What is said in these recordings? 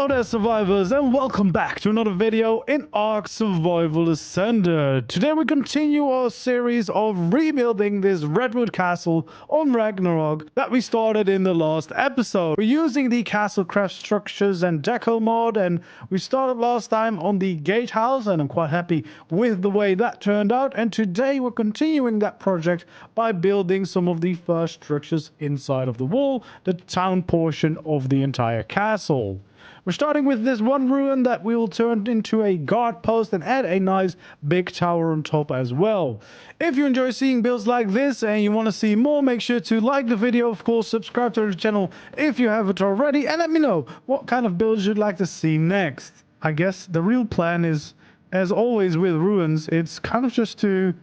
Hello there, survivors, and welcome back to another video in ARK Survival Ascended. Today we continue our series of rebuilding this Redwood castle on Ragnarok that we started in the last episode. We're using the castle craft structures and Decor mod, and we started last time on the gatehouse, and I'm quite happy with the way that turned out. And today we're continuing that project by building some of the first structures inside of the wall, the town portion of the entire castle. We're starting with this one ruin that we will turn into a guard post and add a nice big tower on top as well. If you enjoy seeing builds like this and you want to see more, make sure to like the video, of course, subscribe to the channel if you haven't already, and let me know what kind of builds you'd like to see next. I guess the real plan is, as always with ruins, it's kind of just to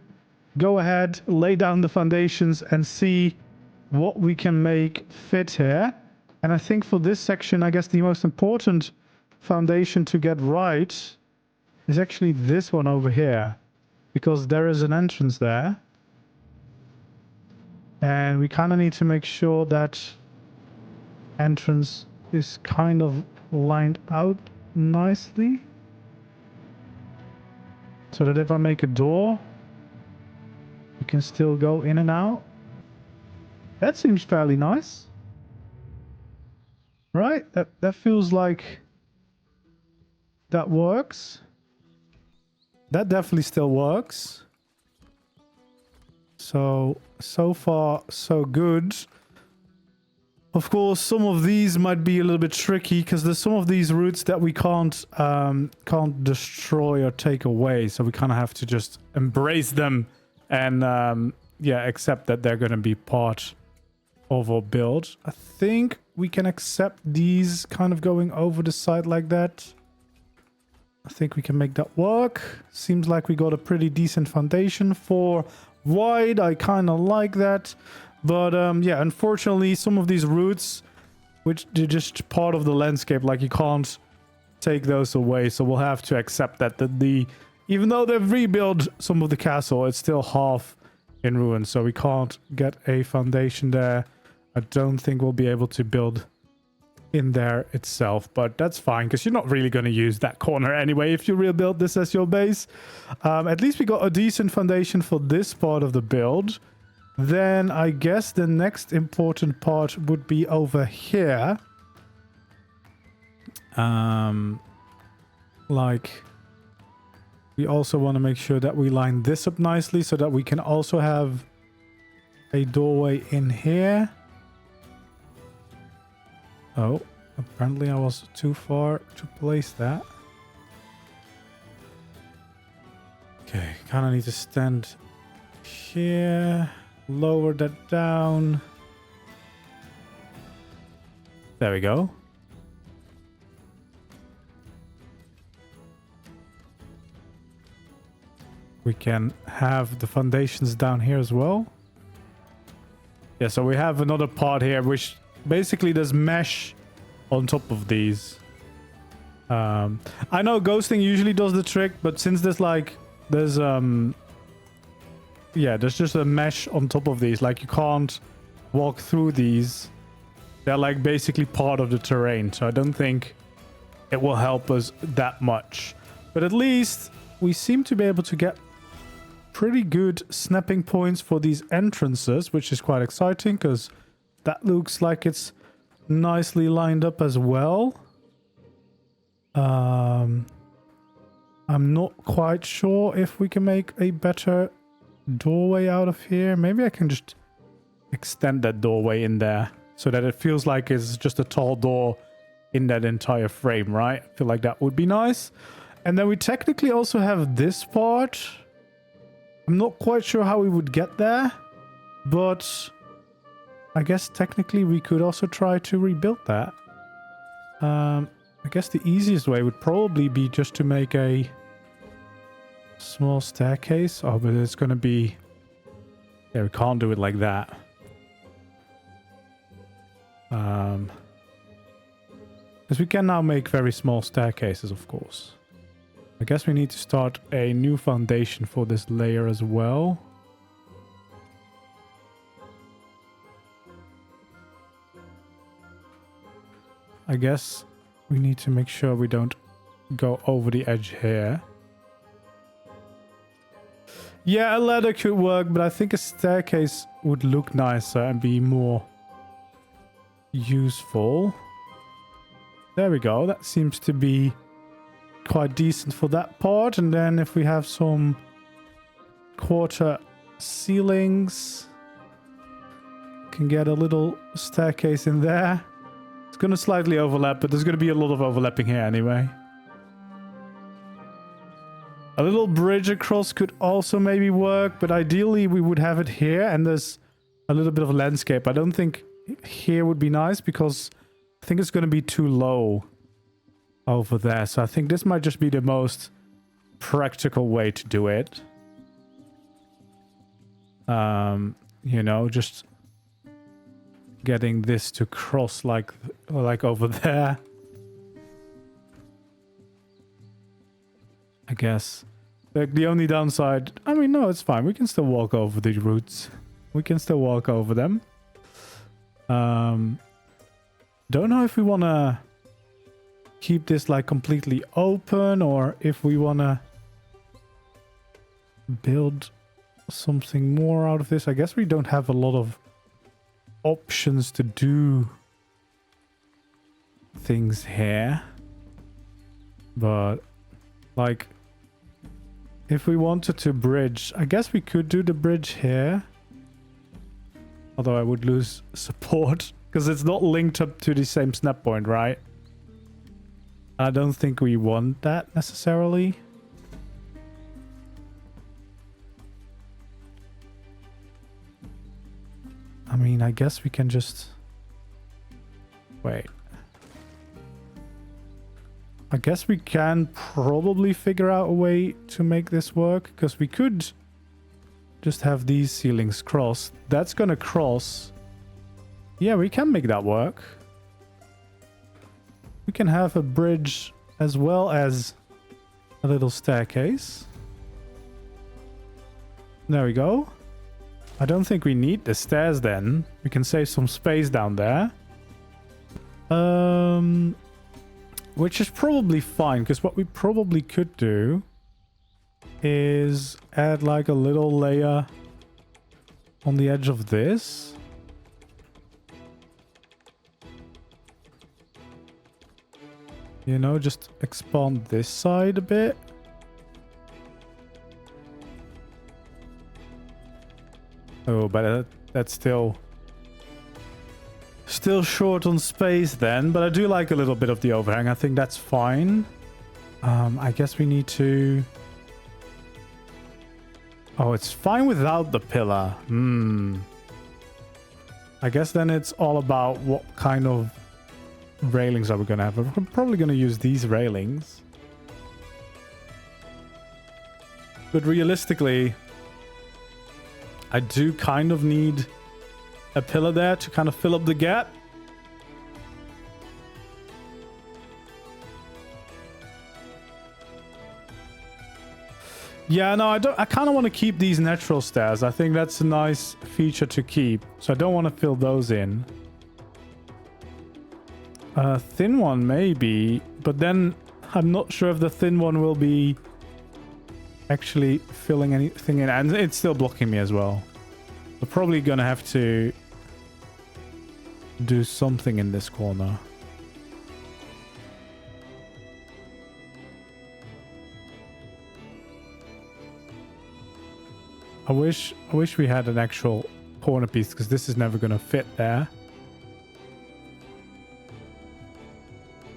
go ahead, lay down the foundations and see what we can make fit here. And I think for this section, I guess the most important foundation to get right is actually this one over here, because there is an entrance there. And we kind of need to make sure that entrance is kind of lined out nicely, so that if I make a door, you can still go in and out. That seems fairly nice. Right, that feels like that works. That definitely still works. So far so good. Of course, some of these might be a little bit tricky because there's some of these roots that we can't destroy or take away. So we kind of have to just embrace them and yeah, accept that they're going to be part of our build. I think we can accept these kind of going over the side like that. I think we can make that work. Seems like we got a pretty decent foundation for wide. I kind of like that. But yeah, unfortunately, some of these roots, which they're just part of the landscape, like you can't take those away. So we'll have to accept that even though they've rebuilt some of the castle, it's still half in ruins. So we can't get a foundation there. I don't think we'll be able to build in there itself, but that's fine because you're not really going to use that corner anyway if you rebuild this as your base. At least we got a decent foundation for this part of the build. Then I guess the next important part would be over here. Like, we also want to make sure that we line this up nicely so that we can also have a doorway in here. Oh, apparently I was too far to place that. Okay, kind of need to stand here, lower that down. There we go. We can have the foundations down here as well. Yeah, so we have another part here which basically there's mesh on top of these. I know ghosting usually does the trick, but since there's yeah, there's just a mesh on top of these, like you can't walk through these. They're like basically part of the terrain, so I don't think it will help us that much. But at least we seem to be able to get pretty good snapping points for these entrances, which is quite exciting because that looks like it's nicely lined up as well. I'm not quite sure if we can make a better doorway out of here. Maybe I can just extend that doorway in there so that it feels like it's just a tall door in that entire frame, right? I feel like that would be nice. And then we technically also have this part. I'm not quite sure how we would get there, but I guess technically we could also try to rebuild that. I guess the easiest way would probably be just to make a small staircase. Oh, but it's going to be... Yeah, we can't do it like that. Because we can now make very small staircases, of course. I guess we need to start a new foundation for this layer as well. I guess we need to make sure we don't go over the edge here. Yeah, a ladder could work, but I think a staircase would look nicer and be more useful. There we go. That seems to be quite decent for that part. And then if we have some quarter ceilings, can get a little staircase in there. It's going to slightly overlap, but there's going to be a lot of overlapping here anyway. A little bridge across could also maybe work, but ideally we would have it here and there's a little bit of landscape. I don't think here would be nice because I think it's going to be too low over there. So I think this might just be the most practical way to do it. You know, just getting this to cross like over there. I guess. Like the only downside, I mean, no, it's fine. We can still walk over the roots. We can still walk over them. Don't know if we want to keep this like completely open or if we want to build something more out of this. I guess we don't have a lot of options to do things here. But like, if we wanted to bridge, I guess we could do the bridge here. Although I would lose support because it's not linked up to the same snap point, right? I don't think we want that necessarily. I mean, I guess we can just... Wait. I guess we can probably figure out a way to make this work, because we could just have these ceilings cross. That's gonna cross. Yeah, we can make that work. We can have a bridge as well as a little staircase. There we go. I don't think we need the stairs then. We can save some space down there. Which is probably fine, because what we probably could do is add like a little layer on the edge of this. You know, just expand this side a bit. Oh, but that's still short on space then, but I do like a little bit of the overhang. I think that's fine. I guess we need to... Oh, it's fine without the pillar. I guess then it's all about what kind of railings are we going to have. We're probably going to use these railings. But realistically, I do kind of need a pillar there to kind of fill up the gap. Yeah, no, I kind of want to keep these natural stairs. I think that's a nice feature to keep. So I don't want to fill those in. A thin one maybe, but then I'm not sure if the thin one will be actually filling anything in, and it's still blocking me as well. We're probably gonna have to do something in this corner. I wish we had an actual corner piece, because this is never gonna fit there.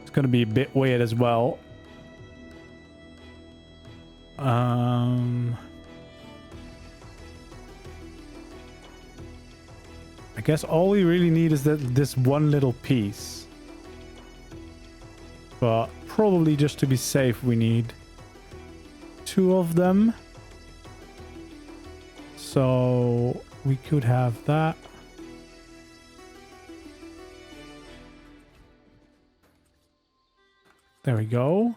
It's gonna be a bit weird as well. I guess all we really need is this one little piece. But probably just to be safe, we need two of them. So we could have that. There we go.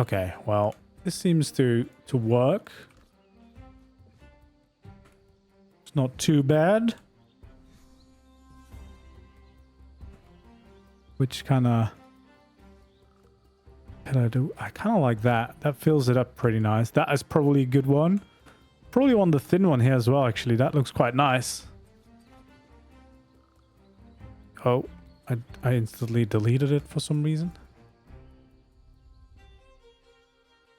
Okay, well, this seems to work. It's not too bad. Which kind of... can I do? I kind of like that. That fills it up pretty nice. That is probably a good one. Probably want the thin one here as well, actually. That looks quite nice. Oh, I instantly deleted it for some reason.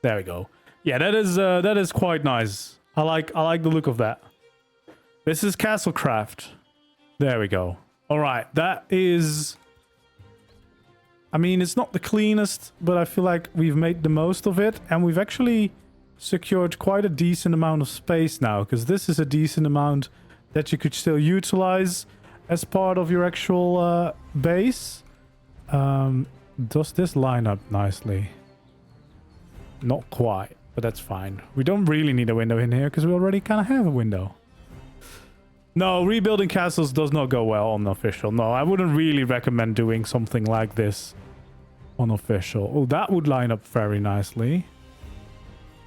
There we go. Yeah, that is quite nice. I like the look of that. This is Castlecraft. There we go. All right, that is... I mean, it's not the cleanest, but I feel like we've made the most of it. And we've actually secured quite a decent amount of space now. Because this is a decent amount that you could still utilize as part of your actual base. Does this line up nicely? Not quite, but that's fine. We don't really need a window in here because we already kind of have a window. No, rebuilding castles does not go well on official. No, I wouldn't really recommend doing something like this on official. Oh, that would line up very nicely.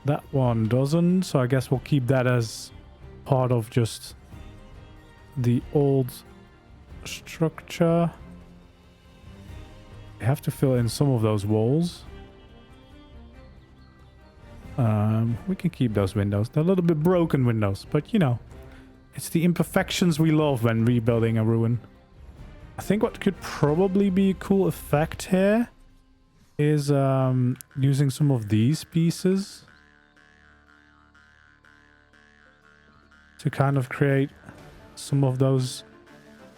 That one doesn't, so I guess we'll keep that as part of just the old structure. You have to fill in some of those walls. We can keep those windows. They're a little bit broken windows, but you know, it's the imperfections we love when rebuilding a ruin. I think what could probably be a cool effect here is using some of these pieces to kind of create some of those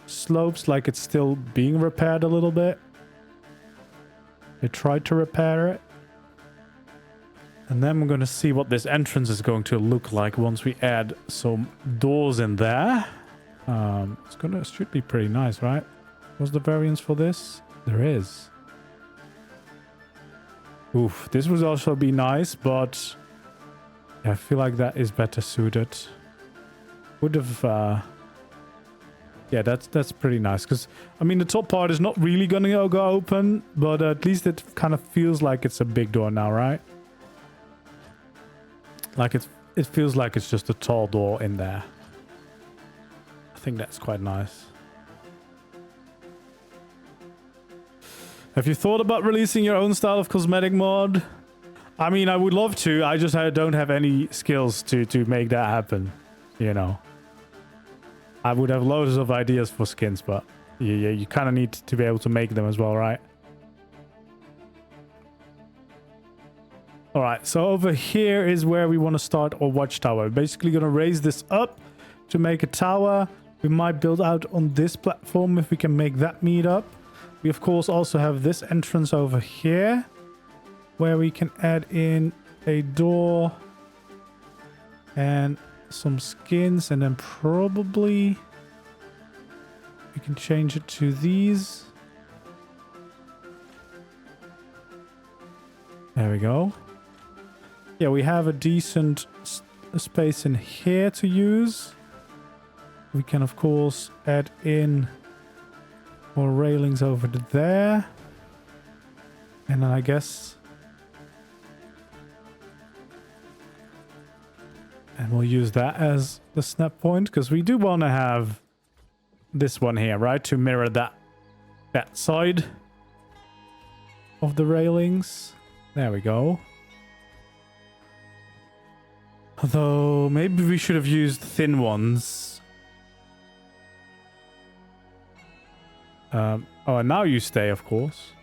slopes, like it's still being repaired a little bit. They tried to repair it. And then we're going to see what this entrance is going to look like once we add some doors in there. It should be pretty nice, right? What's the variance for this? There is. Oof, this would also be nice, but yeah, I feel like that is better suited. Would have... yeah, that's pretty nice. Because, I mean, the top part is not really going to go open, but at least it kind of feels like it's a big door now, right? Like it feels like it's just a tall door in there. I think that's quite nice. Have you thought about releasing your own style of cosmetic mod? I mean, I would love to. I just don't have any skills to make that happen. You know. I would have loads of ideas for skins, but yeah, you kind of need to be able to make them as well, right? All right, so over here is where we want to start our watchtower. We're basically going to raise this up to make a tower. We might build out on this platform if we can make that meet up. We, of course, also have this entrance over here where we can add in a door and some skins, and then probably we can change it to these. There we go. Yeah, we have a decent space in here to use. We can, of course, add in more railings over to there. And then I guess... and we'll use that as the snap point, because we do want to have this one here, right? To mirror that side of the railings. There we go. Although, maybe we should have used thin ones. Oh, and now you stay, of course.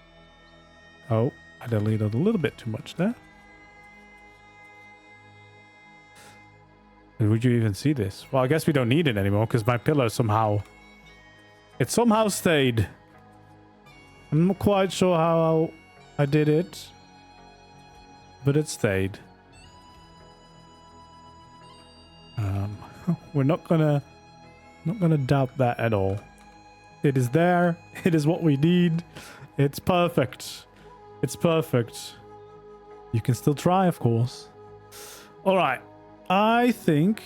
Oh, I deleted a little bit too much there. Would you even see this? Well, I guess we don't need it anymore because my pillar somehow... it somehow stayed. I'm not quite sure how I did it. But it stayed. We're not gonna doubt that at all. It is there. It is what we need. It's perfect. It's perfect. You can still try, of course. All right. I think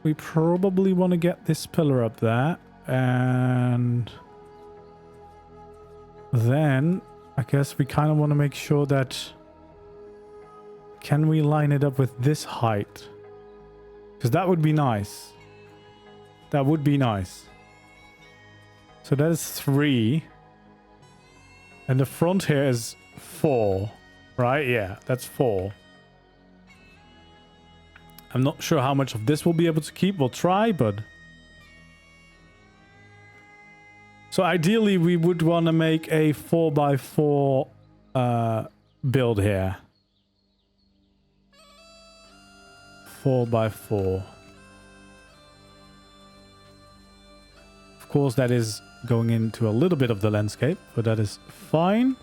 we probably want to get this pillar up there. And then I guess we kind of want to make sure that can we line it up with this height? Because that would be nice. That would be nice. So that is 3. And the front here is 4. Right? Yeah, that's 4. I'm not sure how much of this we'll be able to keep. We'll try, but... So ideally, we would want to make a 4x4 build here. 4x4. Of course, that is going into a little bit of the landscape, but that is fine.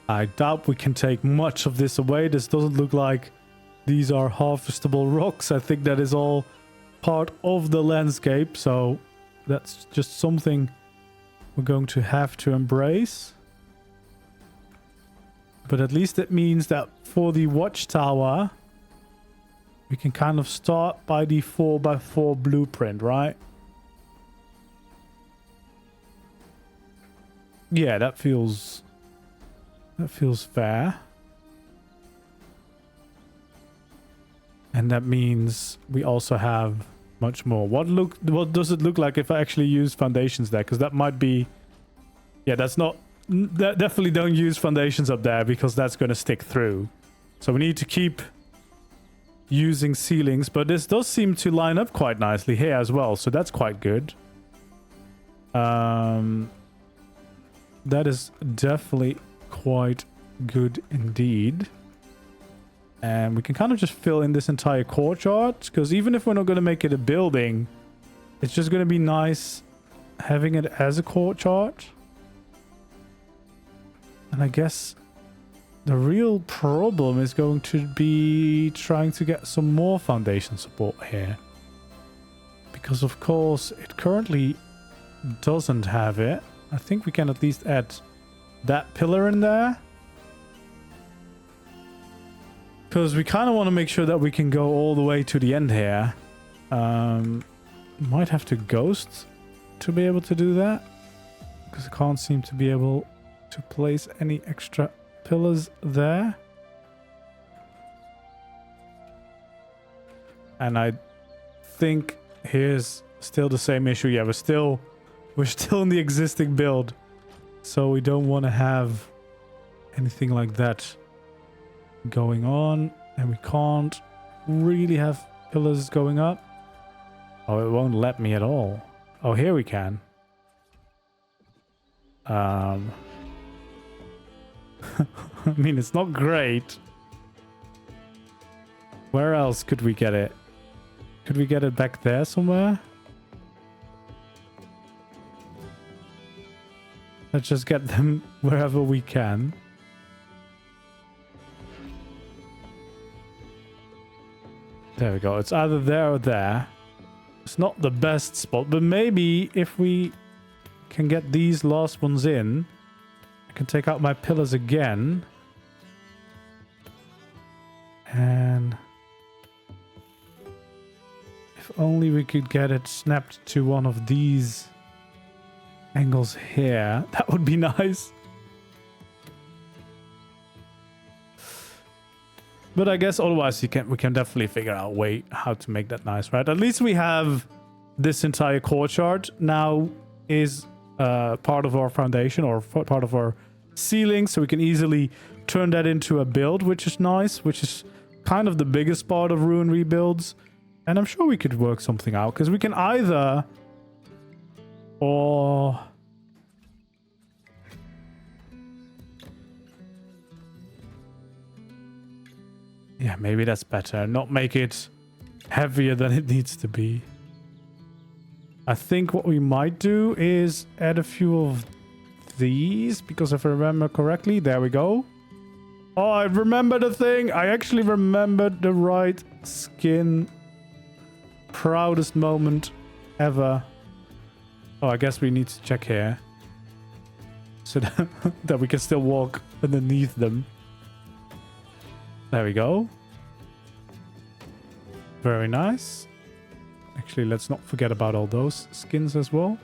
I doubt we can take much of this away. This doesn't look like these are harvestable rocks. I think that is all part of the landscape, so that's just something we're going to have to embrace. But at least it means that for the watchtower, we can kind of start by the 4x4 blueprint, right? Yeah, that feels fair. And that means we also have much more. What does it look like if I actually use foundations there? Because that might be... Yeah, that's not... Definitely don't use foundations up there because that's going to stick through. So we need to keep using ceilings. But this does seem to line up quite nicely here as well. So that's quite good. That is definitely quite good indeed. And we can kind of just fill in this entire courtyard, because even if we're not going to make it a building, it's just going to be nice having it as a courtyard. And I guess the real problem is going to be trying to get some more foundation support here, because of course it currently doesn't have it. I think we can at least add that pillar in there, because we kind of want to make sure that we can go all the way to the end here. Might have to ghost to be able to do that, because I can't seem to be able to place any extra pillars there. And I think here's still the same issue. Yeah, we're still in the existing build, so we don't want to have anything like that going on. And we can't really have pillars going up. Oh, it won't let me at all. Oh, here we can. I mean, it's not great. Where else could we get it? Could we get it back there somewhere? Let's just get them wherever we can. There we go. It's either there or there. It's not the best spot, but maybe if we can get these last ones in, I can take out my pillars again. And if only we could get it snapped to one of these angles here, that would be nice. But I guess otherwise we can definitely figure out a way how to make that nice, right? At least we have this entire courtyard now is part of our foundation or part of our ceiling, so we can easily turn that into a build, which is nice, which is kind of the biggest part of ruin rebuilds. And I'm sure we could work something out, because we can either... Or... Yeah, maybe that's better. Not make it heavier than it needs to be. I think what we might do is add a few of these, because if I remember correctly, there we go. Oh, I remember the thing. I actually remembered the right skin. Proudest moment ever. Oh, I guess we need to check here, so that we can still walk underneath them. There we go. Very nice. Actually, let's not forget about all those skins as well.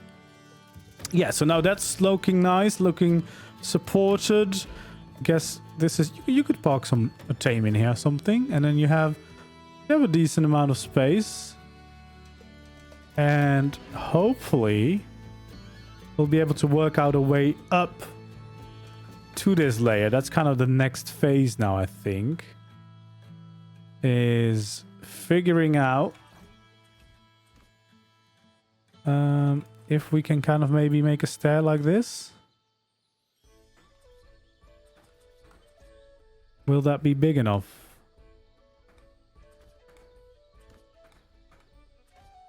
Yeah, so now that's looking nice, looking supported. guess this is... You could park a tame in here or something. And then you have a decent amount of space. And hopefully we'll be able to work out a way up to this layer. That's kind of the next phase now, I think. Is figuring out if we can kind of maybe make a stair like this. Will that be big enough?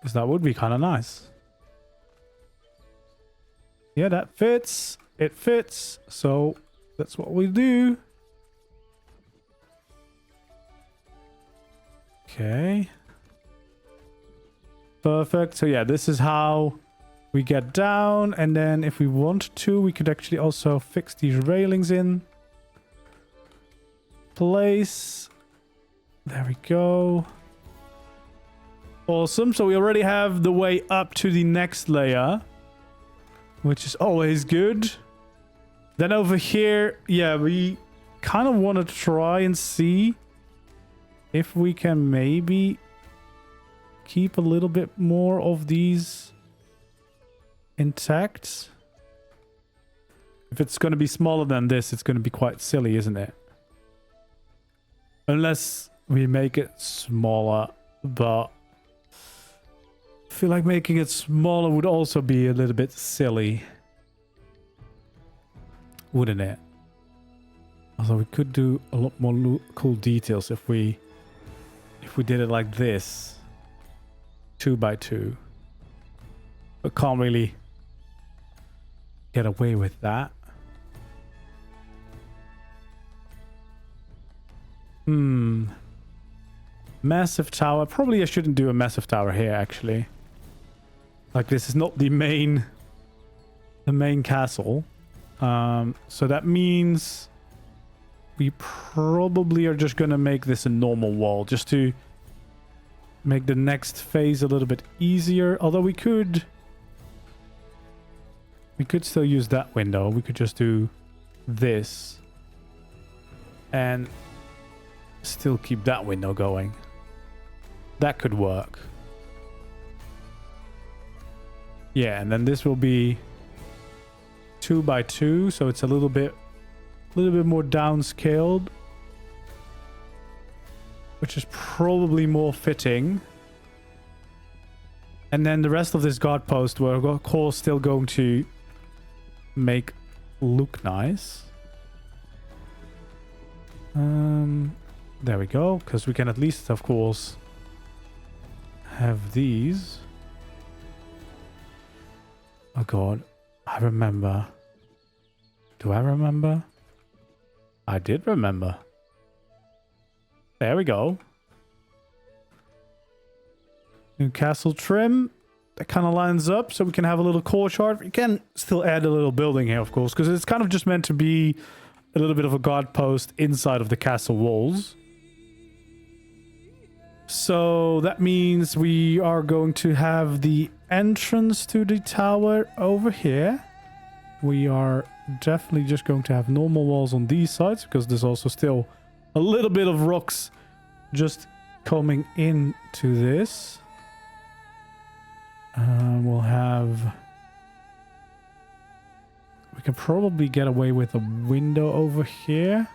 Because that would be kind of nice. Yeah, that fits. It fits. So that's what we do. Okay. Perfect. So yeah, this is how we get down. And then if we want to, we could actually also fix these railings in place. There we go. Awesome. So we already have the way up to the next layer, which is always good. Then over here, yeah, we kind of want to try and see if we can maybe keep a little bit more of these intact. If it's going to be smaller than this, it's going to be quite silly, isn't it? Unless we make it smaller, but I feel like making it smaller would also be a little bit silly, wouldn't it? Although we could do a lot more cool details if we did it like this, 2 by 2. But can't really get away with that. Massive tower. Probably I shouldn't do a massive tower here, actually. Like, this is not the main castle. So that means we probably are just gonna make this a normal wall, just to make the next phase a little bit easier. Although we could still use that window. We could just do this and still keep that window going. That could work. Yeah, and then this will be 2 by 2, so it's a little bit more downscaled, which is probably more fitting. And then the rest of this guard post, we're of course still going to make look nice. There we go, because we can at least, of course, have these. Oh god, I remember. Do I remember? I did remember. There we go. New castle trim. That kind of lines up, so we can have a little courtyard. We can still add a little building here, of course, because it's kind of just meant to be a little bit of a guard post inside of the castle walls. So that means we are going to have the entrance to the tower over here. We are definitely just going to have normal walls on these sides, because there's also still a little bit of rocks just coming into this. We'll have... We can probably get away with a window over here.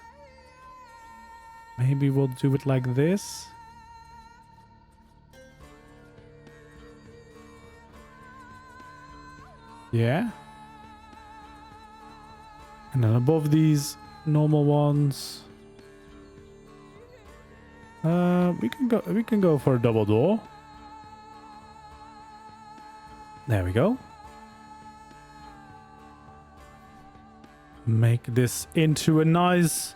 Maybe we'll do it like this. Yeah. And then above these normal ones, we can go for a double door. There we go. Make this into a nice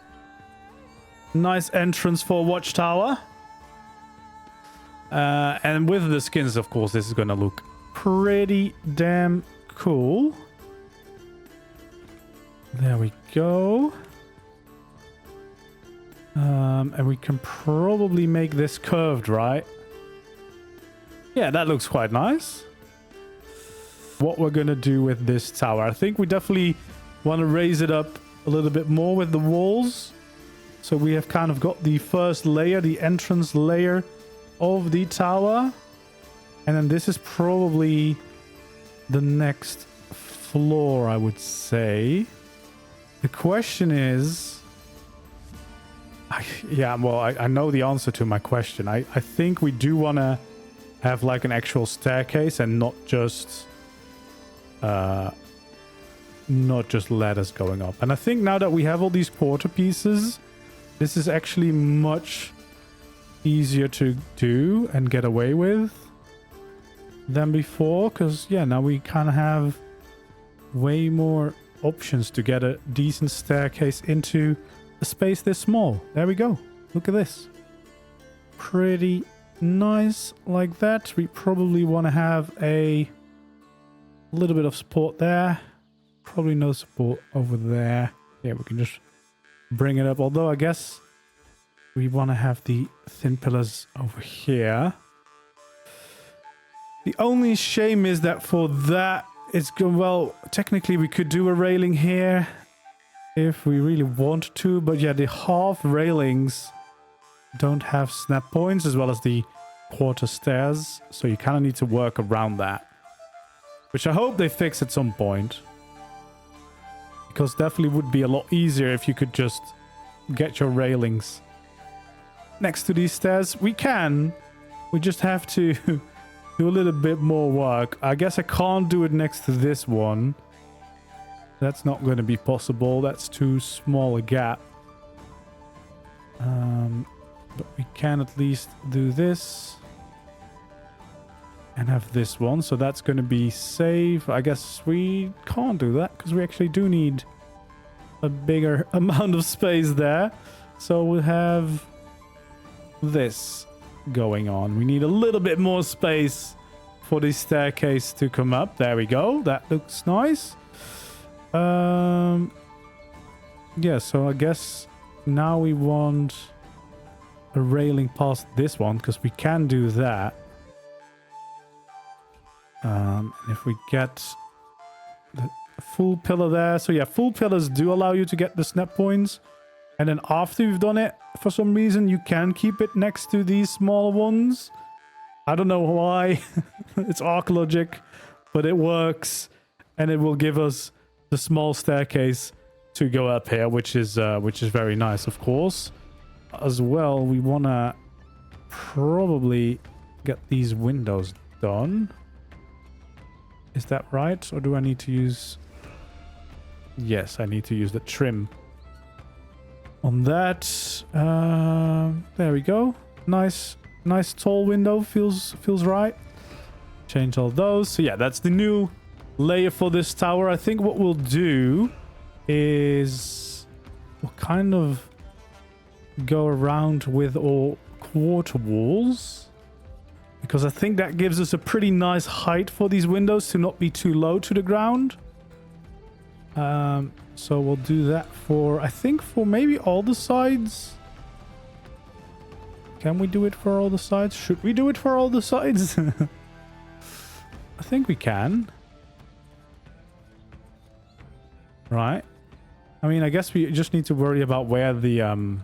entrance for watchtower. And with the skins, of course, this is gonna look pretty damn cool. There we go. And we can probably make this curved, right? Yeah, that looks quite nice. What we're gonna do with this tower, I think we definitely want to raise it up a little bit more with the walls. So we have kind of got the first layer, the entrance layer of the tower. And then this is probably the next floor, I would say. The question is... I know the answer to my question. I think we do want to have like an actual staircase and not just ladders going up. And I think now that we have all these quarter pieces, this is actually much easier to do and get away with than before, because yeah, now we kind of have way more options to get a decent staircase into a space this small. There we go. Look at this. Pretty nice like that. We probably want to have a little bit of support there. Probably no support over there. Yeah, we can just bring it up. Although I guess we want to have the thin pillars over here. The only shame is that for that, it's good. Well, technically we could do a railing here if we really want to, but yeah, the half railings don't have snap points as well as the quarter stairs, so you kind of need to work around that, which I hope they fix at some point, because definitely would be a lot easier if you could just get your railings next to these stairs. We just have to do a little bit more work. I guess I can't do it next to this one. That's not going to be possible. That's too small a gap. But we can at least do this. And have this one. So that's going to be safe. I guess we can't do that because we actually do need a bigger amount of space there. So we'll have this going on. We need a little bit more space for the staircase to come up. There we go. That looks nice. Yeah, so I guess now we want a railing past this one because we can do that. And if we get the full pillar there, so yeah, full pillars do allow you to get the snap points, and then after you've done it, for some reason you can keep it next to these smaller ones. I don't know why. It's ARK logic, but it works, and it will give us the small staircase to go up here, which is very nice, of course. As well, we want to probably get these windows done. Is that right? Or do I need to use... Yes, I need to use the trim on that. There we go. Nice tall window. Feels right. Change all those. So yeah, that's the new layer for this tower. I think what we'll do is we'll kind of go around with all quarter walls, because I think that gives us a pretty nice height for these windows to not be too low to the ground. So we'll do that for, I think, for maybe all the sides. Can we do it for all the sides? Should we do it for all the sides? I think we can. Right. I mean, I guess we just need to worry about where the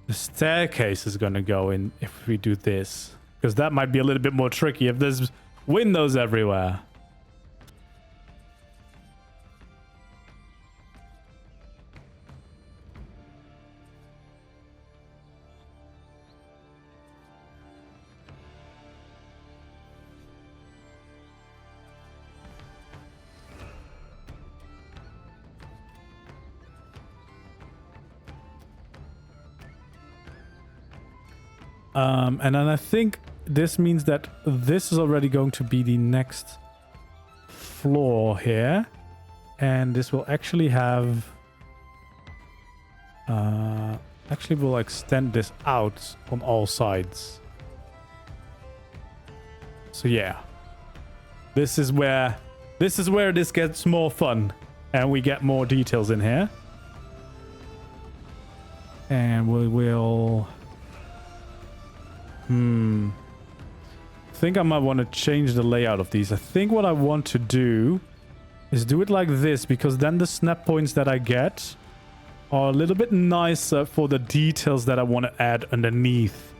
staircase is going to go in if we do this. Because that might be a little bit more tricky if there's windows everywhere. And then I think this means that this is already going to be the next floor here. And this will actually have... actually, we'll extend this out on all sides. So yeah. This is where this gets more fun. And we get more details in here. And we will... I think I might want to change the layout of these. I think what I want to do is do it like this, because then the snap points that I get are a little bit nicer for the details that I want to add underneath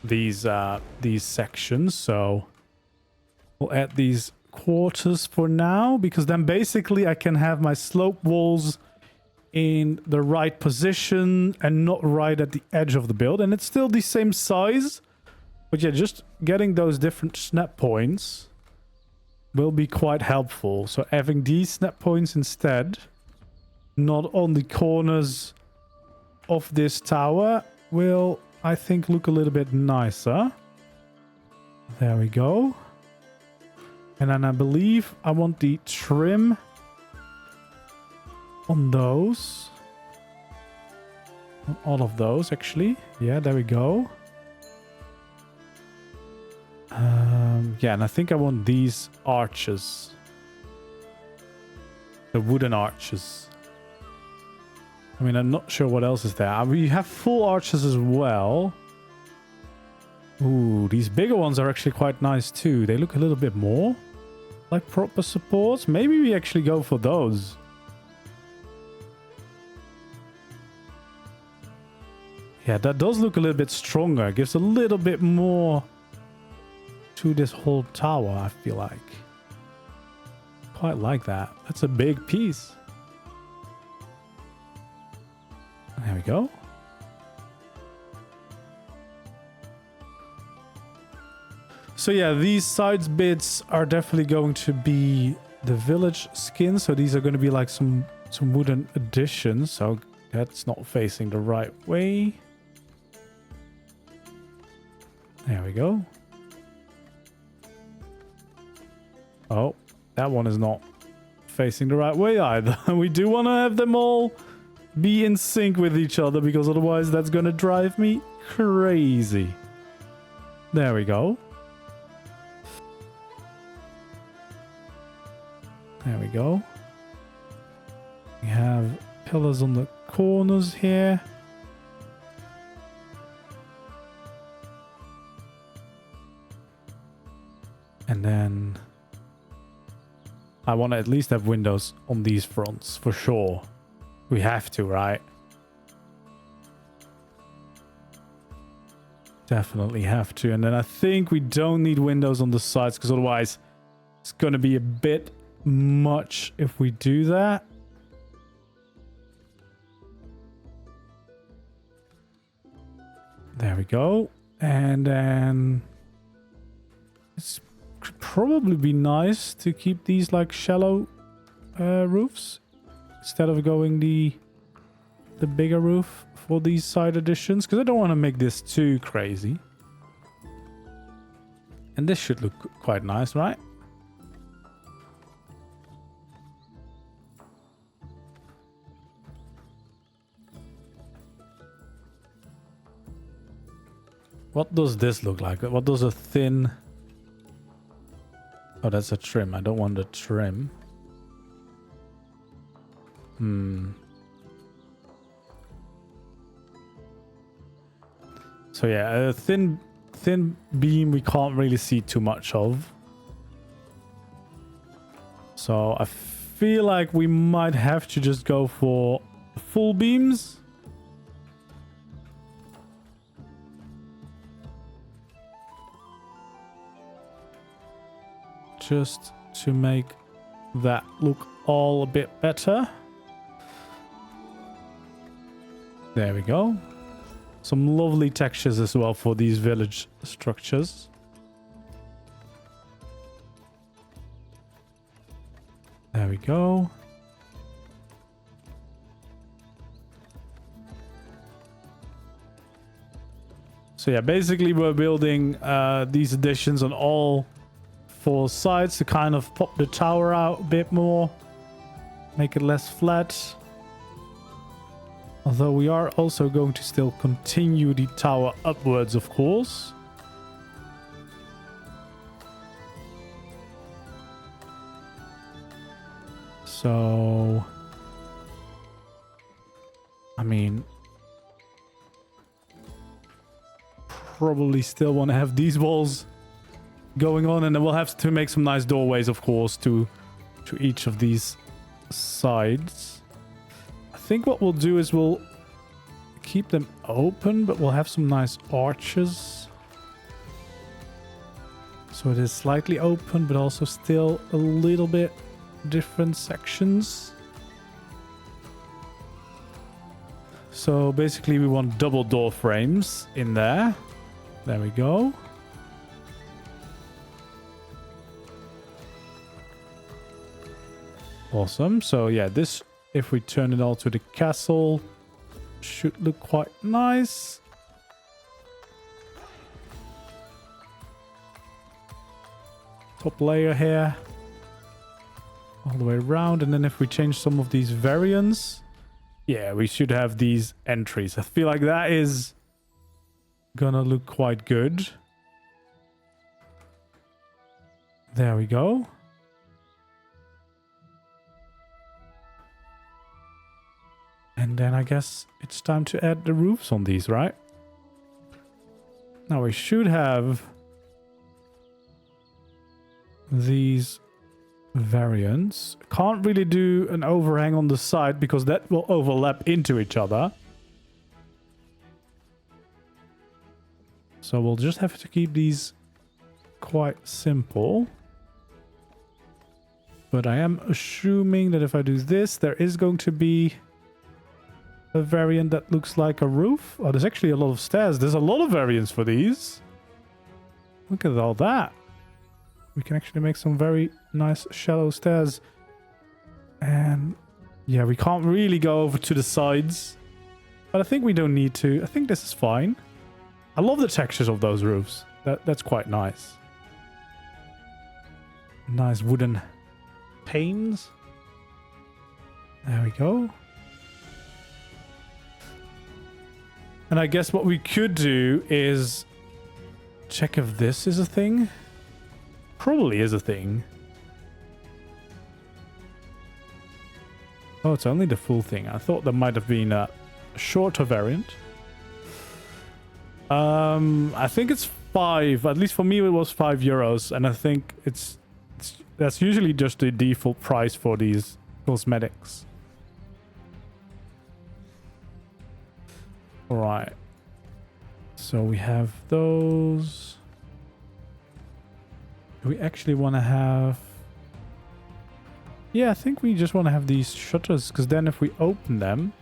these sections. So we'll add these quarters for now, because then basically I can have my slope walls in the right position and not right at the edge of the build, and it's still the same size. But yeah, just getting those different snap points will be quite helpful. So having these snap points instead, not on the corners of this tower, will, I think, look a little bit nicer. There we go. And then I believe I want the trim on those. On all of those, actually. Yeah, there we go. Yeah, and I think I want these arches. The wooden arches. I mean, I'm not sure what else is there. We have full arches as well. Ooh, these bigger ones are actually quite nice too. They look a little bit more like proper supports. Maybe we actually go for those. Yeah, that does look a little bit stronger. Gives a little bit more to this whole tower, I feel like. Quite like that. That's a big piece. There we go. So yeah, these sides bits are definitely going to be the village skin. So these are going to be like some wooden additions. So that's not facing the right way. There we go. Oh, that one is not facing the right way either. We do want to have them all be in sync with each other, because otherwise that's going to drive me crazy. There we go. There we go. We have pillars on the corners here. And then I want to at least have windows on these fronts for sure. We have to, right? Definitely have to. And then I think we don't need windows on the sides, because otherwise it's going to be a bit much if we do that. There we go. And then it's could probably be nice to keep these like shallow roofs instead of going the bigger roof for these side additions, because I don't want to make this too crazy. And this should look quite nice, right? What does this look like? What does a thin... Oh, that's a trim. I don't want the trim. So yeah, a thin beam we can't really see too much of. So I feel like we might have to just go for full beams. Just to make that look all a bit better. There we go. Some lovely textures as well for these village structures. There we go. So yeah, basically we're building these additions on all 4 sides to kind of pop the tower out a bit more, make it less flat. Although we are also going to still continue the tower upwards, of course. So, I mean, probably still want to have these walls going on, and then we'll have to make some nice doorways, of course, to to each of these sides. I think what we'll do is we'll keep them open, but we'll have some nice arches. So it is slightly open, but also still a little bit different sections. So basically we want double door frames in there. There we go. Awesome. So yeah, this, if we turn it all to the castle, should look quite nice. Top layer here. All the way around. And then if we change some of these variants, yeah, we should have these entries. I feel like that is gonna look quite good. There we go. And then I guess it's time to add the roofs on these, right? Now we should have these variants. Can't really do an overhang on the side because that will overlap into each other. So we'll just have to keep these quite simple. But I am assuming that if I do this, there is going to be a variant that looks like a roof. Oh, there's actually a lot of stairs. There's a lot of variants for these. Look at all that. We can actually make some very nice shallow stairs. And yeah, we can't really go over to the sides. But I think we don't need to. I think this is fine. I love the textures of those roofs. That's quite nice. Nice wooden panes. There we go. And I guess what we could do is check if this is a thing. Probably is a thing. Oh, it's only the full thing. I thought there might have been a shorter variant. I think it's 5. At least for me, it was €5, and I think that's usually just the default price for these cosmetics. All right. So we have those. Do we actually want to have... Yeah, I think we just want to have these shutters, because then if we open them,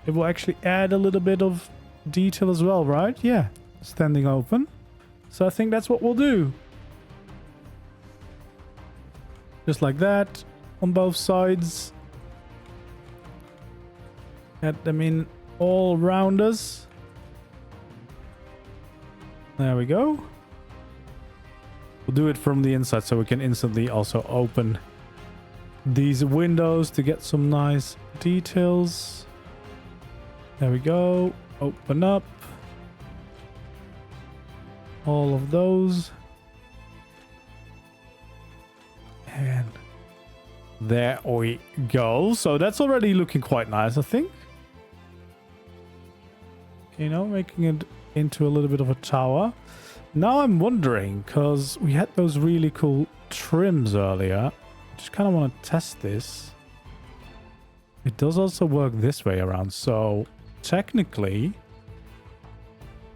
it will actually add a little bit of detail as well, right? Yeah, standing open. So I think that's what we'll do. Just like that on both sides. Add them in all around us. There we go. We'll do it from the inside so we can instantly also open these windows to get some nice details. There we go. Open up. All of those. And there we go. So that's already looking quite nice, I think. You know, making it into a little bit of a tower. Now I'm wondering, because we had those really cool trims earlier. Just kind of want to test this. It does also work this way around. So technically,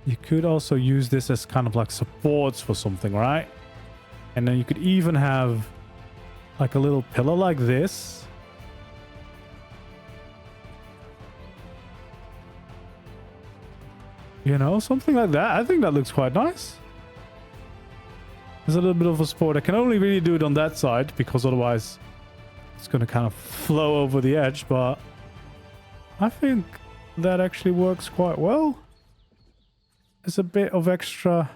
you could also use this as kind of like supports for something, right? And then you could even have like a little pillar like this. You know, something like that. I think that looks quite nice. There's a little bit of a support. I can only really do it on that side because otherwise it's going to kind of flow over the edge. But I think that actually works quite well. There's a bit of extra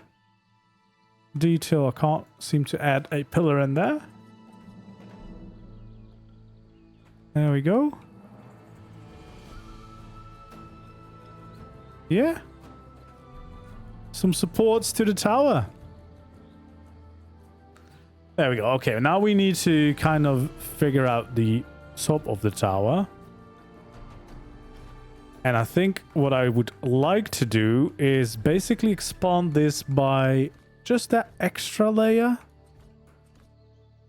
detail. I can't seem to add a pillar in there. There we go. Yeah. Some supports to the tower. There we go. Okay, now we need to kind of figure out the top of the tower. And I think what I would like to do is basically expand this by just that extra layer.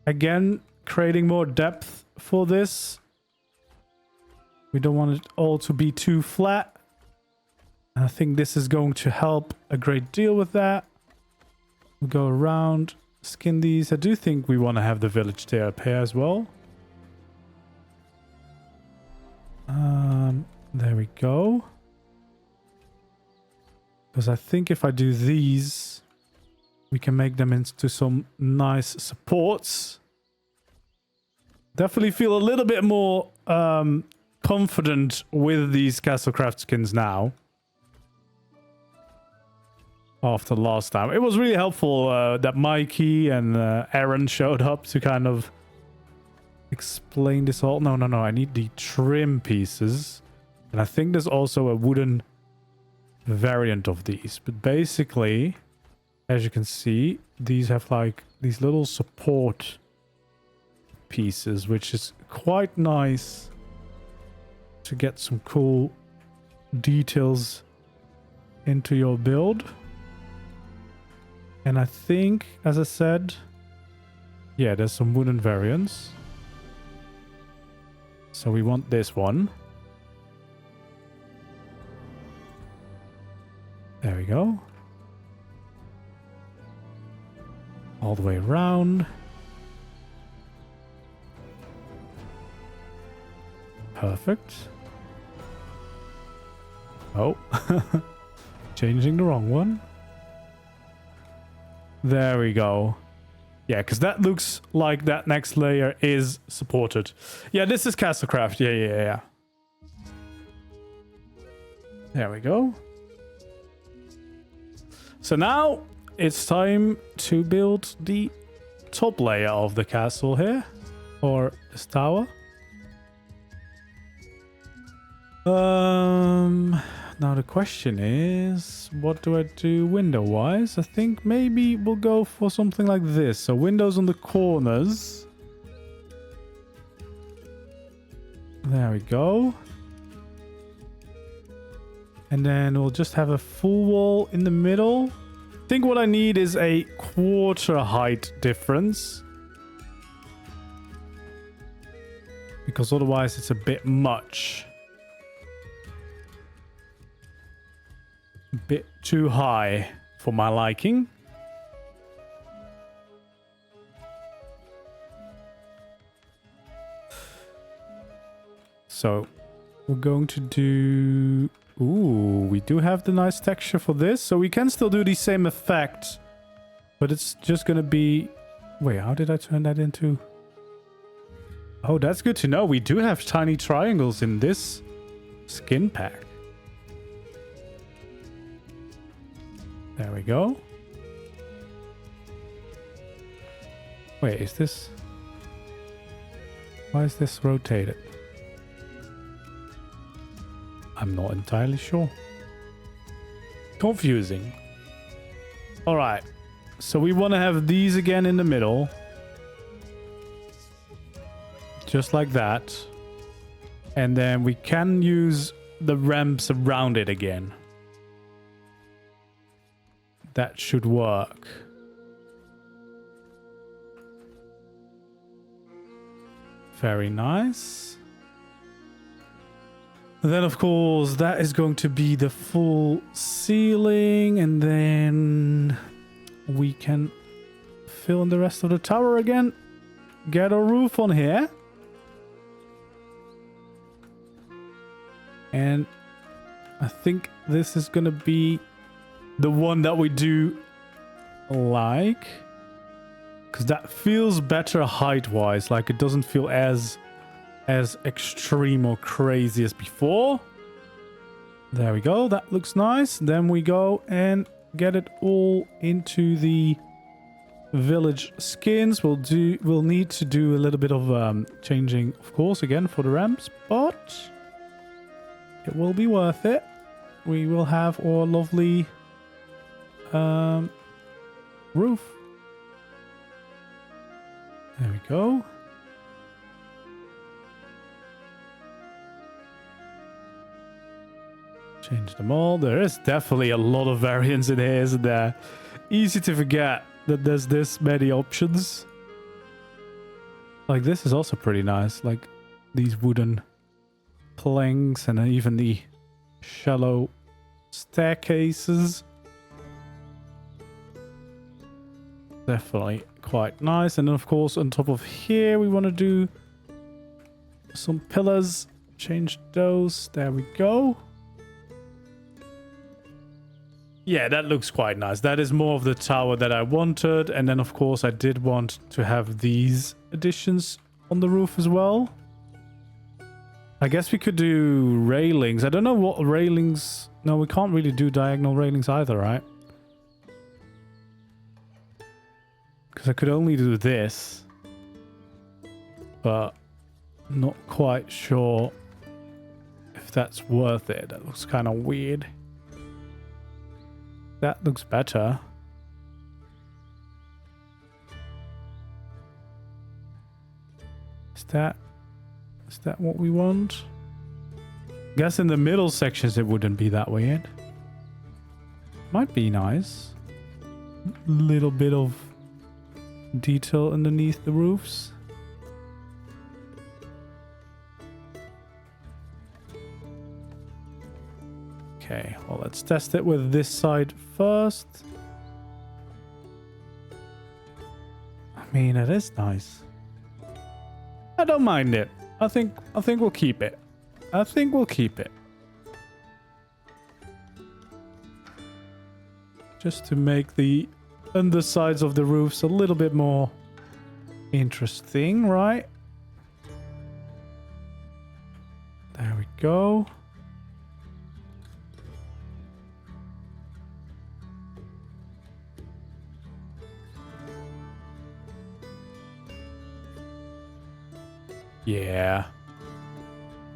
Again, creating more depth for this. We don't want it all to be too flat. And I think this is going to help a great deal with that. We'll go around, skin these. I do think we want to have the village there up here as well. There we go. Because I think if I do these, we can make them into some nice supports. Definitely feel a little bit more confident with these Castlecraft skins now. After last time. It was really helpful that Mikey and Aaron showed up to kind of explain this all. No, I need the trim pieces. And I think there's also a wooden variant of these. But basically, as you can see, these have like these little support pieces, which is quite nice to get some cool details into your build. And I think, as I said, yeah, there's some wooden variants. So we want this one. There we go. All the way around. Perfect. Oh. Changing the wrong one. There we go. Yeah, because that looks like that next layer is supported. Yeah, this is Castlecraft. Yeah. There we go. So now it's time to build the top layer of the castle here. Or this tower. Now the question is, what do I do window-wise? I think maybe we'll go for something like this. So windows on the corners. There we go. And then we'll just have a full wall in the middle. I think what I need is a quarter height difference. Because otherwise it's a bit much. Bit too high for my liking. So we're going to do... Ooh, we do have the nice texture for this. So we can still do the same effect. But it's just going to be... Wait, how did I turn that into... Oh, that's good to know. We do have tiny triangles in this skin pack. There we go. Wait, is this... Why is this rotated? I'm not entirely sure. Confusing. Alright. So we want to have these again in the middle. Just like that. And then we can use the ramps around it again. That should work. Very nice. And then, of course, that is going to be the full ceiling. And then we can fill in the rest of the tower again. Get a roof on here. And I think this is going to be the one that we do like. Because that feels better height-wise. Like, it doesn't feel as extreme or crazy as before. There we go. That looks nice. Then we go and get it all into the village skins. We'll need to do a little bit of changing, of course, again for the ramps, but it will be worth it. We will have our lovely roof. There we go. Change them all. There is definitely a lot of variants in here, isn't there? Easy to forget that there's this many options. Like, this is also pretty nice. Like, these wooden planks and even the shallow staircases. Definitely quite nice. And then, of course, on top of here, we want to do some pillars. Change those. There we go. Yeah, that looks quite nice. That is more of the tower that I wanted. And then, of course, I did want to have these additions on the roof as well. I guess we could do railings. I don't know what railings... No, we can't really do diagonal railings either, right? Because I could only do this. But not quite sure if that's worth it. That looks kind of weird. That looks better. Is that what we want? Guess in the middle sections it wouldn't be that weird. Might be nice. Little bit of detail underneath the roofs. Okay, well, let's test it with this side first. I mean, it is nice. I don't mind it. I think we'll keep it. I think we'll keep it. Just to make the undersides of the roofs a little bit more interesting, right? There we go. Yeah.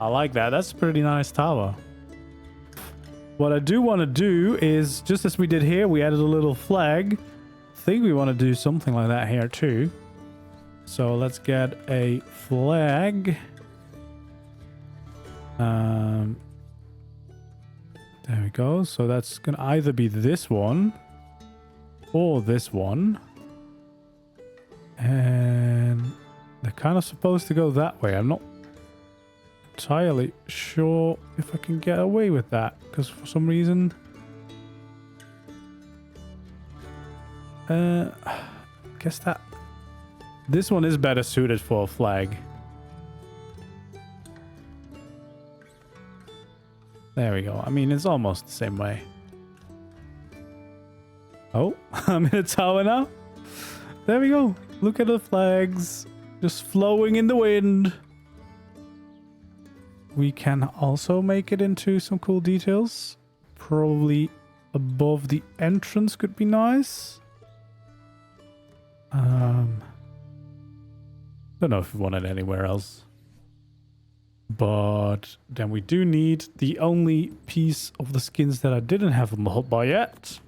I like that. That's a pretty nice tower. What I do want to do is, just as we did here, we added a little flag. I think we want to do something like that here too. So let's get a flag. There we go. So that's going to either be this one or this one. And they're kind of supposed to go that way. I'm not entirely sure if I can get away with that, because for some reason guess that this one is better suited for a flag. There we go. I mean, it's almost the same way. Oh, I'm in a tower now. There we go. Look at the flags just flowing in the wind. We can also make it into some cool details. Probably above the entrance could be nice. Don't know if we want it anywhere else. But then we do need the only piece of the skins that I didn't have on the hotbar yet.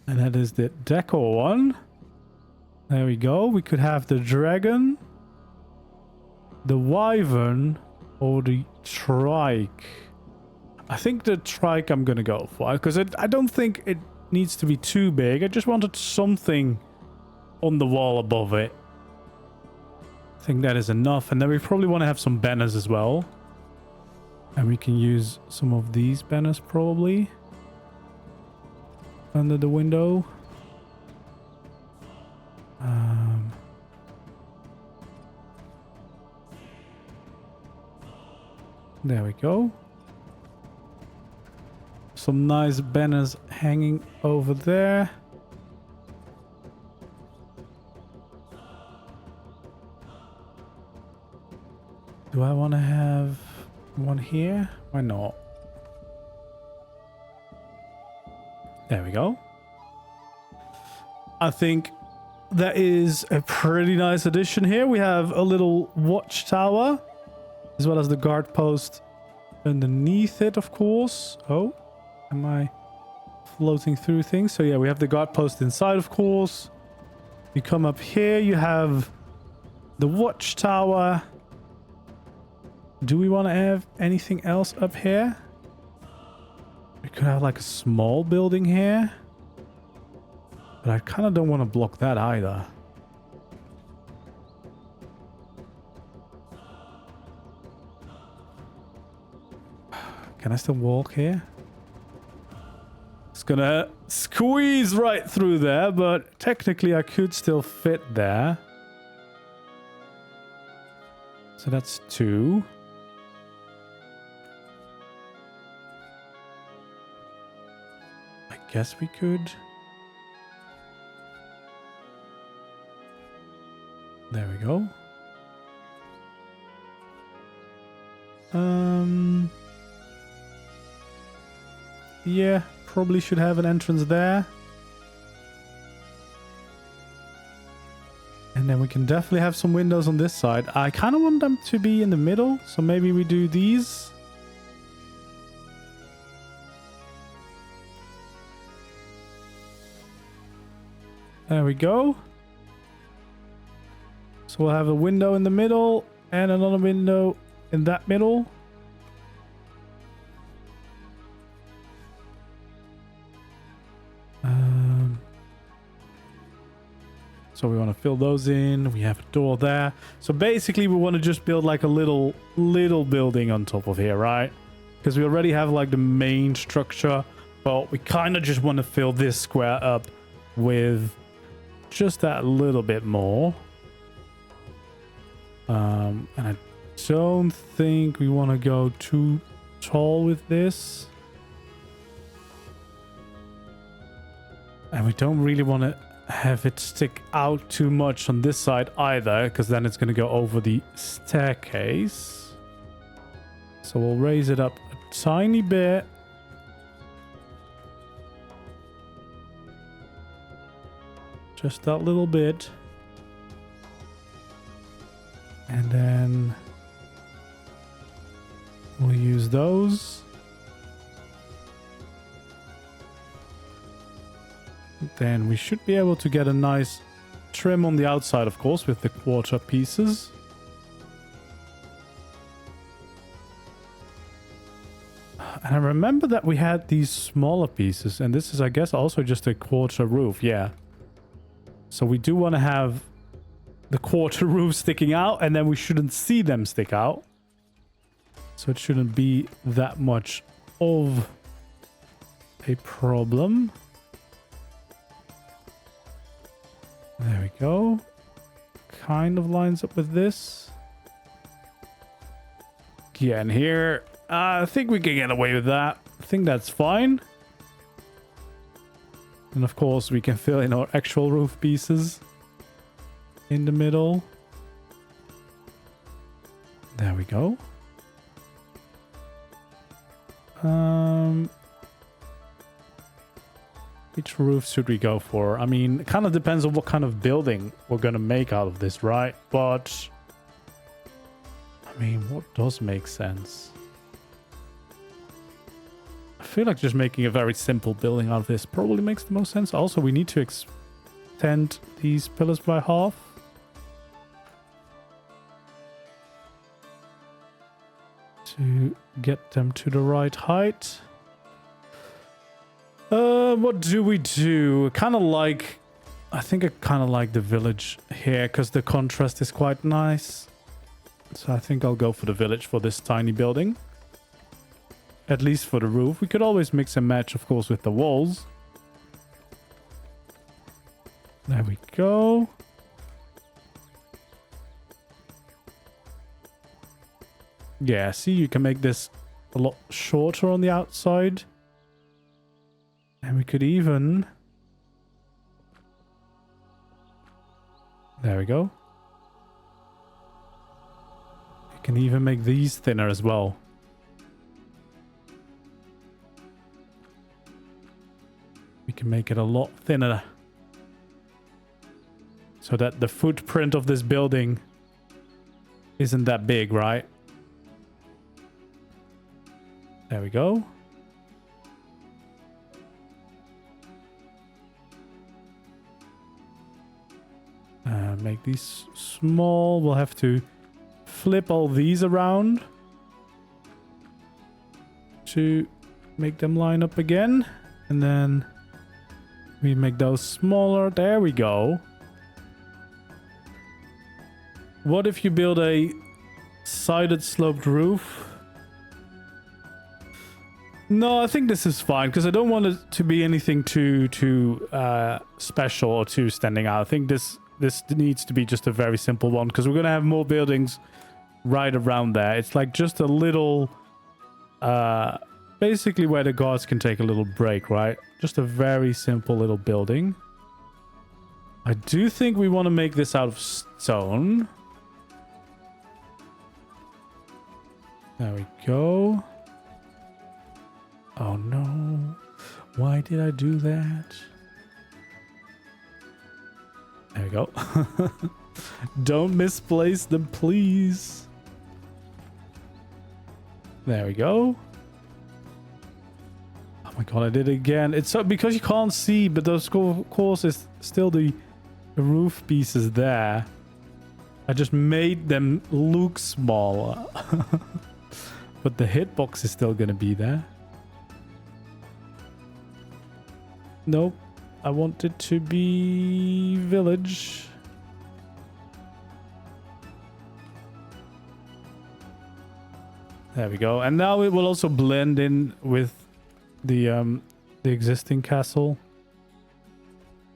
And that is the Decor one. There we go. We could have the dragon, the wyvern, or the trike. I think the trike I'm gonna go for, because I don't think it needs to be too big. I just wanted something on the wall above it. I think that is enough. And then we probably want to have some banners as well. And we can use some of these banners probably under the window. There we go. Some nice banners hanging over there. Do I want to have one here? Why not? There we go. I think that is a pretty nice addition here. We have a little watchtower, as well as the guard post underneath it, of course. Oh, am I floating through things? So yeah, we have the guard post inside, of course. You come up here, you have the watchtower. Do we want to have anything else up here? We could have like a small building here. But I kind of don't want to block that either. Can I still walk here? It's gonna squeeze right through there, but technically I could still fit there. So that's 2. I guess we could. There we go. Yeah, probably should have an entrance there. And then we can definitely have some windows on this side. I kind of want them to be in the middle, so maybe we do these. There we go. So we'll have a window in the middle and another window in that middle. So we want to fill those in. We have a door there. So basically we want to just build like a little building on top of here, right? Because we already have like the main structure, but we kind of just want to fill this square up with just that little bit more. And I don't think we want to go too tall with this. And we don't really want to have it stick out too much on this side either, because then it's going to go over the staircase. So we'll raise it up a tiny bit. Just that little bit. And then we'll use those. Then we should be able to get a nice trim on the outside, of course, with the quarter pieces. And I remember that we had these smaller pieces, and this is, I guess, also just a quarter roof. Yeah. So we do want to have the quarter roof sticking out, and then we shouldn't see them stick out. So it shouldn't be that much of a problem. There we go. Kind of lines up with this. Yeah, and here, I think we can get away with that. I think that's fine. And of course, we can fill in our actual roof pieces in the middle. There we go. Which roof should we go for? I mean, it kind of depends on what kind of building we're going to make out of this, right? But, I mean, what does make sense? I feel like just making a very simple building out of this probably makes the most sense. Also, we need to extend these pillars by half. To get them to the right height. What do we do? Kind of like, I think I kind of like the village here because the contrast is quite nice. So I think I'll go for the village for this tiny building. At least for the roof. We could always mix and match, of course, with the walls. There we go. Yeah, see, you can make this a lot shorter on the outside. And we could even... There we go. You can even make these thinner as well. We can make it a lot thinner. So that the footprint of this building isn't that big, right? There we go. Make these small. We'll have to flip all these around to make them line up again. And then we make those smaller. There we go. What if you build a sided sloped roof? No, I think this is fine because I don't want it to be anything too special or too standing out. I think this needs to be just a very simple one because we're gonna have more buildings right around there. It's like just a little, basically where the guards can take a little break, right? Just a very simple little building. I do think we want to make this out of stone. There we go. Oh no. Why did I do that? There we go. Don't misplace them, please. There we go. Oh my god, I did it again. It's so because you can't see, but those of course is still the roof pieces there. I just made them look smaller. But the hitbox is still gonna be there. Nope. I want it to be village. There we go. And now it will also blend in with the existing castle.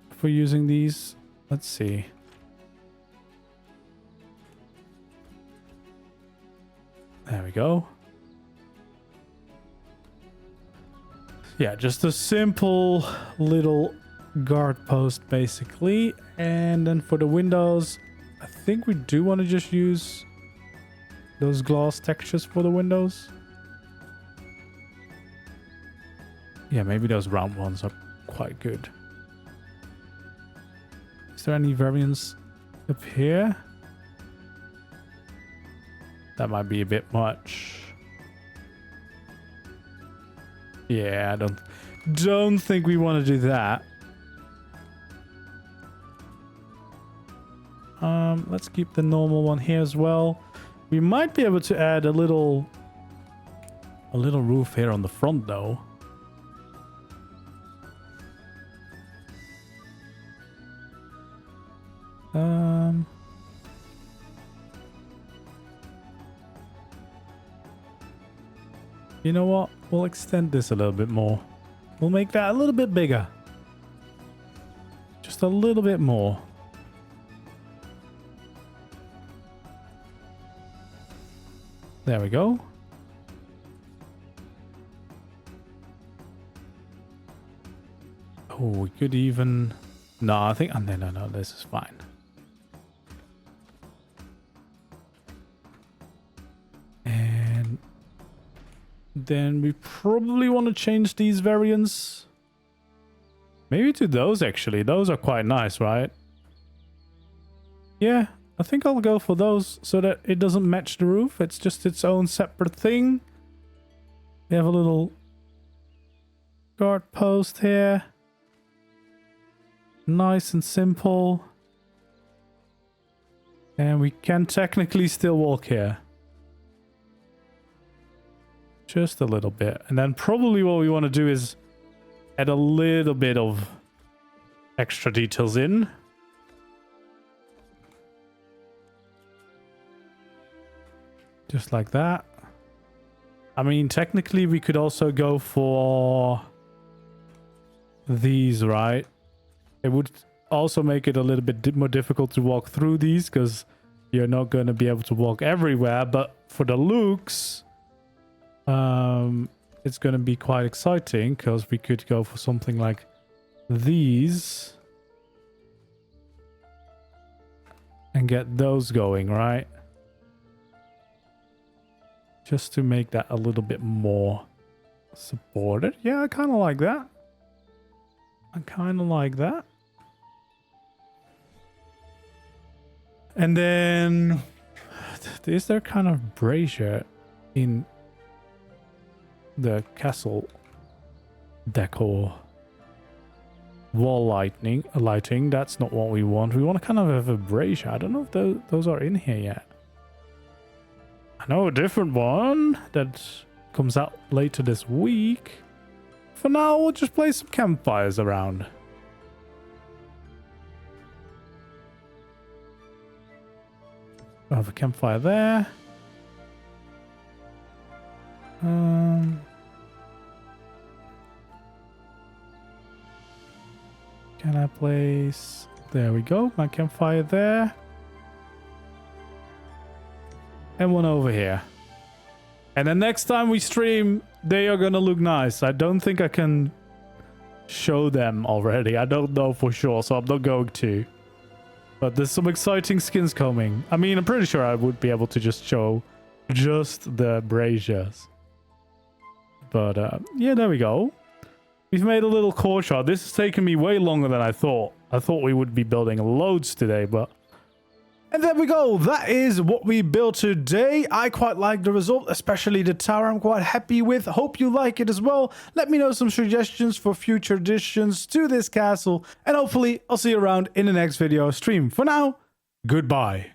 For using these. Let's see. There we go. Yeah, just a simple little guard post basically. And then for the windows, I think we do want to just use those gloss textures for the windows. Yeah, maybe those round ones are quite good. Is there any variance up here? That might be a bit much. Yeah, I don't think we want to do that. Let's keep the normal one here as well. We might be able to add a little roof here on the front though. You know what? We'll extend this a little bit more. We'll make that a little bit bigger. Just a little bit more. There we go. Oh, we could even... No, I think... Oh, no, this is fine. And then we probably want to change these variants. Maybe to those, actually. Those are quite nice, right? Yeah, I think I'll go for those so that it doesn't match the roof. It's just its own separate thing. We have a little guard post here. Nice and simple. And we can technically still walk here. Just a little bit. And then probably what we want to do is add a little bit of extra details in. Just like that. I mean, technically we could also go for these, right? It would also make it a little bit more difficult to walk through these because you're not going to be able to walk everywhere. But for the looks, it's going to be quite exciting because we could go for something like these and get those going, right? Just to make that a little bit more supported. Yeah, I kind of like that. I kind of like that. And then, is there kind of brazier in the castle decor? Wall lighting, that's not what we want. We want to kind of have a brazier. I don't know if those are in here yet. I know a different one that comes out later this week. For now, we'll just place some campfires around. I have a campfire there. Can I place... There we go. My campfire there. And one over here. And then next time we stream, they are gonna look nice. I don't think I can show them already. I don't know for sure, so I'm not going to. But there's some exciting skins coming. I mean, I'm pretty sure I would be able to just show just the braziers. But yeah, there we go. We've made a little courtyard. This has taken me way longer than I thought. I thought we would be building loads today, but... And there we go. That is what we built today. I quite like the result, especially the tower. I'm quite happy with. Hope you like it as well. Let me know some suggestions for future additions to this castle. And hopefully I'll see you around in the next video stream. For now, goodbye.